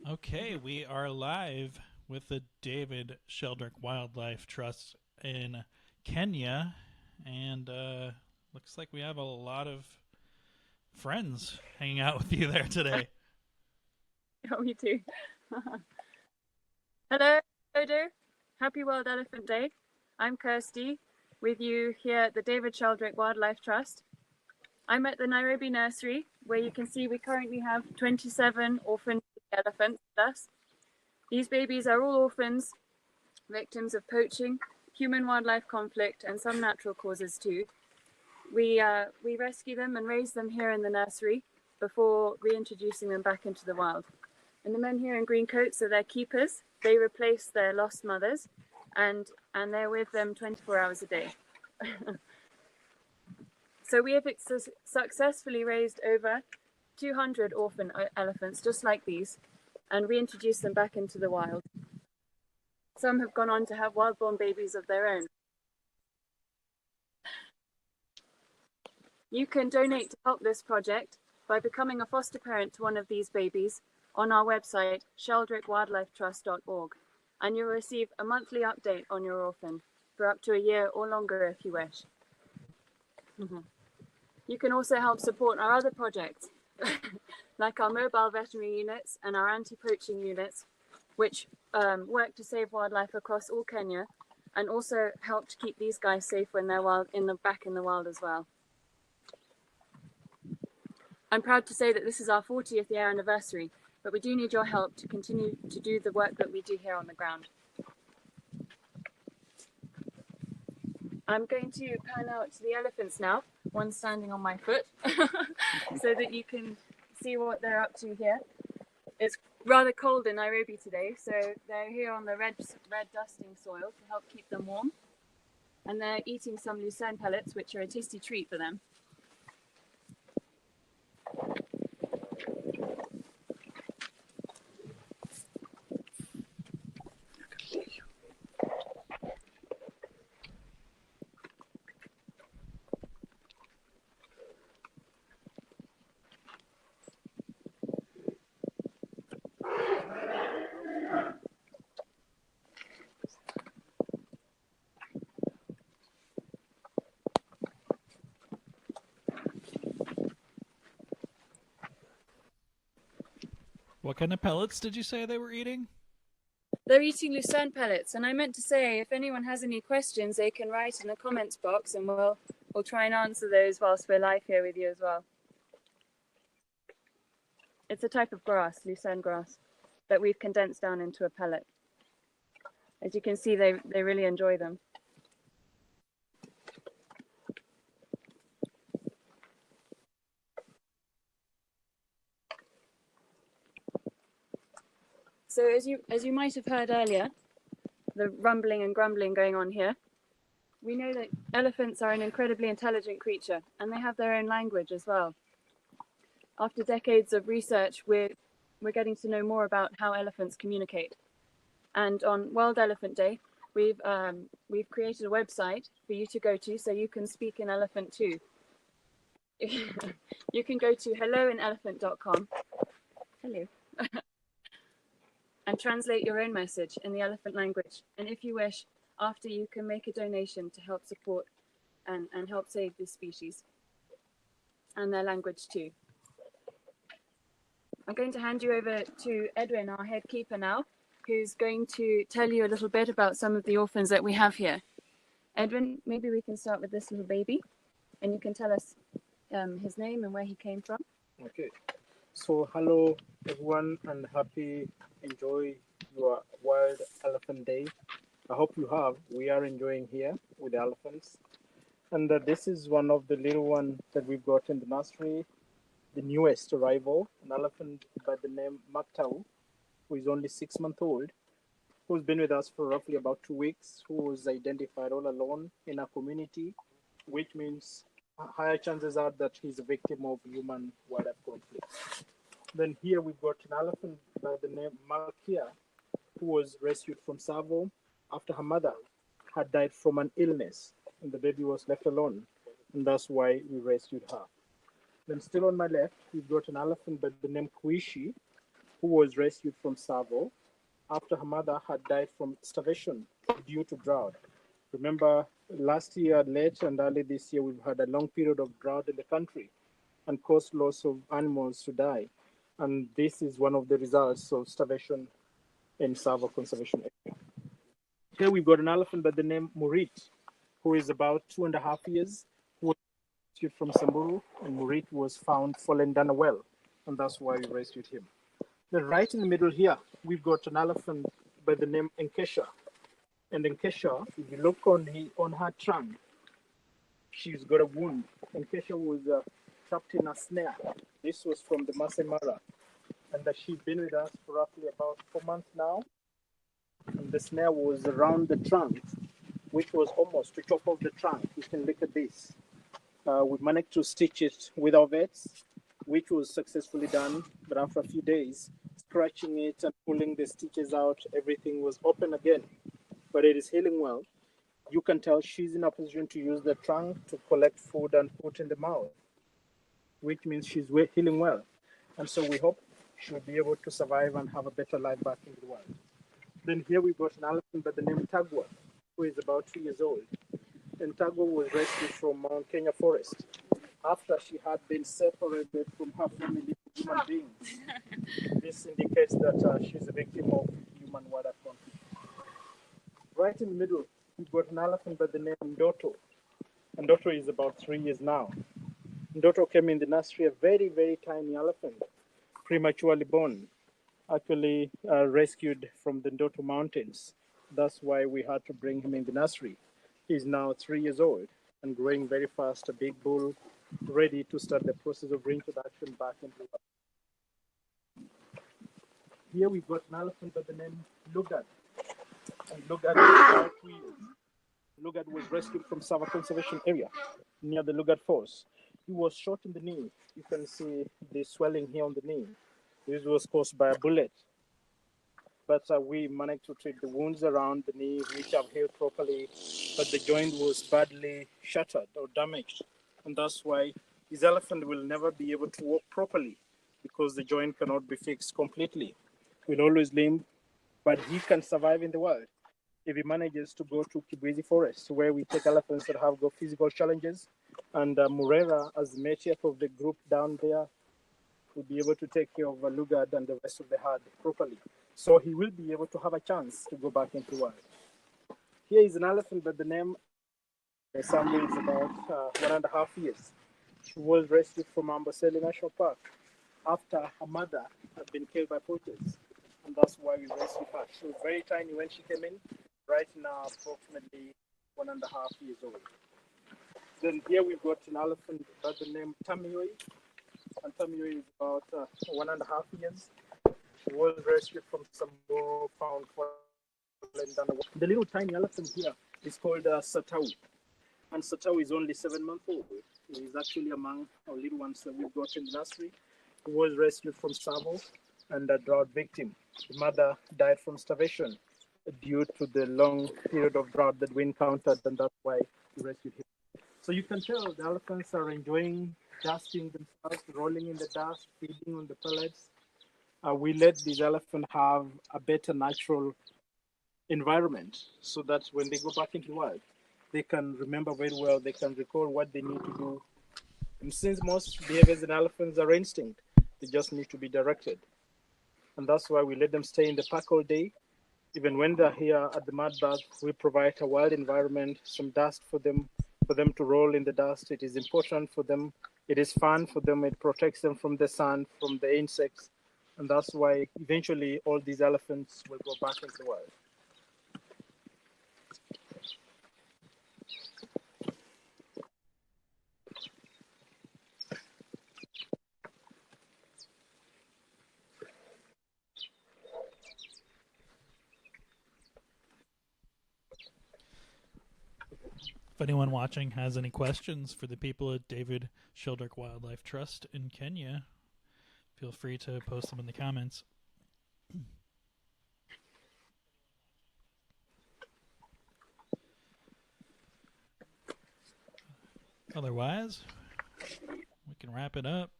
Okay, we are live with the David Sheldrick Wildlife Trust in Kenya, and looks like we have a lot of friends hanging out with you there today. Oh, you do. Hello, Dodo. Happy World Elephant Day. I'm Kirsty, with you here at the David Sheldrick Wildlife Trust. I'm at the Nairobi Nursery, where you can see we currently have 27 orphaned elephants with us. These babies are all orphans, victims of poaching, human-wildlife conflict, and some natural causes too. We rescue them and raise them here in the nursery before reintroducing them back into the wild. And the men here in green coats are their keepers. They replace their lost mothers, and they're with them 24 hours a day. So we have successfully raised over 200 orphan elephants, just like these, and reintroduced them back into the wild. Some have gone on to have wild-born babies of their own. You can donate to help this project by becoming a foster parent to one of these babies on our website, sheldrickwildlifetrust.org, and you'll receive a monthly update on your orphan for up to a year or longer if you wish. You can also help support our other projects, like our mobile veterinary units and our anti-poaching units, which work to save wildlife across all Kenya, and also help to keep these guys safe when they're back in the wild as well. I'm proud to say that this is our 40th year anniversary, but we do need your help to continue to do the work that we do here on the ground. I'm going to pan out to the elephants now, one standing on my foot, so that you can see what they're up to here. It's rather cold in Nairobi today, so they're here on the red dusting soil to help keep them warm. And they're eating some lucerne pellets, which are a tasty treat for them. What kind of pellets did you say they were eating? They're eating lucerne pellets, and I meant to say, if anyone has any questions, they can write in the comments box, and we'll try and answer those whilst we're live here with you as well. It's a type of grass, lucerne grass, that we've condensed down into a pellet. As you can see, they really enjoy them. So as you might have heard earlier, the rumbling and grumbling going on here, we know that elephants are an incredibly intelligent creature, and they have their own language as well. After decades of research, we're getting to know more about how elephants communicate. And on World Elephant Day, we've created a website for you to go to so you can speak in elephant too. You can go to helloinelephant.com. Hello. And translate your own message in the elephant language. And if you wish, after you can make a donation to help support and help save this species and their language too. I'm going to hand you over to Edwin, our head keeper now, who's going to tell you a little bit about some of the orphans that we have here. Edwin, maybe we can start with this little baby, and you can tell us his name and where he came from. Okay, so hello everyone, and enjoy your World Elephant Day. I hope you have. We are enjoying here with the elephants, and this is one of the little ones that we've got in the nursery, the newest arrival, an elephant by the name Maktau, who is only 6 months old, who's been with us for roughly about 2 weeks, who was identified all alone in a community, which means higher chances are that he's a victim of human-wildlife conflict. Then here we've got an elephant by the name Malkia, who was rescued from Savo after her mother had died from an illness, and the baby was left alone, and that's why we rescued her. Then still on my left, we've got an elephant by the name Kuishi, who was rescued from Savo after her mother had died from starvation due to drought. Remember, last year, late and early this year, we've had a long period of drought in the country and caused loss of animals to die. And this is one of the results of starvation in Savo Conservation Area. Here we've got an elephant by the name Murit, who is about 2.5 years, who was rescued from Samburu, and Murit was found fallen down a well, and that's why we rescued him. Then right in the middle here, we've got an elephant by the name Enkesha. And Enkesha, if you look on her trunk, she's got a wound. Enkesha was trapped in a snare. This was from the Masai Mara. And she's been with us for roughly about 4 months now. And the snare was around the trunk, which was almost to top of the trunk. You can look at this. We managed to stitch it with our vets, which was successfully done. But after a few days, scratching it and pulling the stitches out, everything was open again. But it is healing well. You can tell she's in a position to use the trunk to collect food and put in the mouth, which means she's healing well. And so we hope she'll be able to survive and have a better life back in the world. Then here we've got an elephant by the name Tagwa, who is about 2 years old. And Tagwa was rescued from Mount Kenya forest after she had been separated from her family of human beings. This indicates that she's a victim of human-wildlife conflict. Right in the middle, we've got an elephant by the name Dodo. And Dodo is about 3 years now. Dodo came in the nursery a very, very tiny elephant, prematurely born, actually rescued from the Dodo Mountains. That's why we had to bring him in the nursery. He's now 3 years old and growing very fast, a big bull, ready to start the process of reintroduction back into the world. Here we've got an elephant by the name Lugard. And Lugard is about 2 years. Lugard was rescued from Sava Conservation Area near the Lugard Falls. He was shot in the knee. You can see the swelling here on the knee. This was caused by a bullet. But we managed to treat the wounds around the knee, which have healed properly, but the joint was badly shattered or damaged. And that's why this elephant will never be able to walk properly because the joint cannot be fixed completely. He'll always limp, but he can survive in the wild if he manages to go to Kibwezi Forest, where we take elephants that have got physical challenges. And Murera, as the matriarch of the group down there, will be able to take care of Lugard and the rest of the herd properly. So he will be able to have a chance to go back into the wild. Here is an elephant by the name Sambu is about 1.5 years. She was rescued from Amboseli National Park after her mother had been killed by poachers. And that's why we rescued her. She was very tiny when she came in, right now approximately 1.5 years old. Then here we've got an elephant by the name Tamioi. And Tamioi is about 1.5 years. She was rescued from Samburu, found fallen down. The little tiny elephant here is called Satau. And Satau is only 7 months old. He is actually among our little ones that we've got in the nursery. He was rescued from Savo and a drought victim. The mother died from starvation due to the long period of drought that we encountered, and that's why we rescued him. So you can tell the elephants are enjoying dusting themselves, rolling in the dust, feeding on the pellets. We let these elephants have a better natural environment so that when they go back into the wild, they can remember very well, they can recall what they need to do. And since most behaviors in elephants are instinct, they just need to be directed. And that's why we let them stay in the park all day. Even when they're here at the mud bath, we provide a wild environment, some dust for them to roll in the dust. It is important for them. It is fun for them. It protects them from the sun, from the insects. And that's why eventually all these elephants will go back into the wild. If anyone watching has any questions for the people at David Sheldrick Wildlife Trust in Kenya, feel free to post them in the comments. Otherwise, we can wrap it up.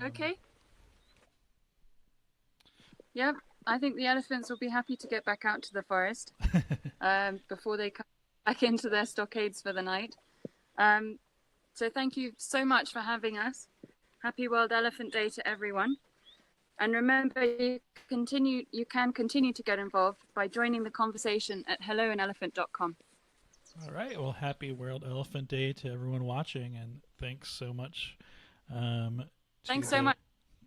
Okay. Yep, I think the elephants will be happy to get back out to the forest before they come back into their stockades for the night. So thank you so much for having us. Happy World Elephant Day to everyone. And remember, you can continue to get involved by joining the conversation at helloanelephant.com. All right. Well, happy World Elephant Day to everyone watching, and thanks so much. Thanks so much.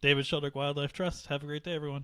David Sheldrick Wildlife Trust. Have a great day, everyone.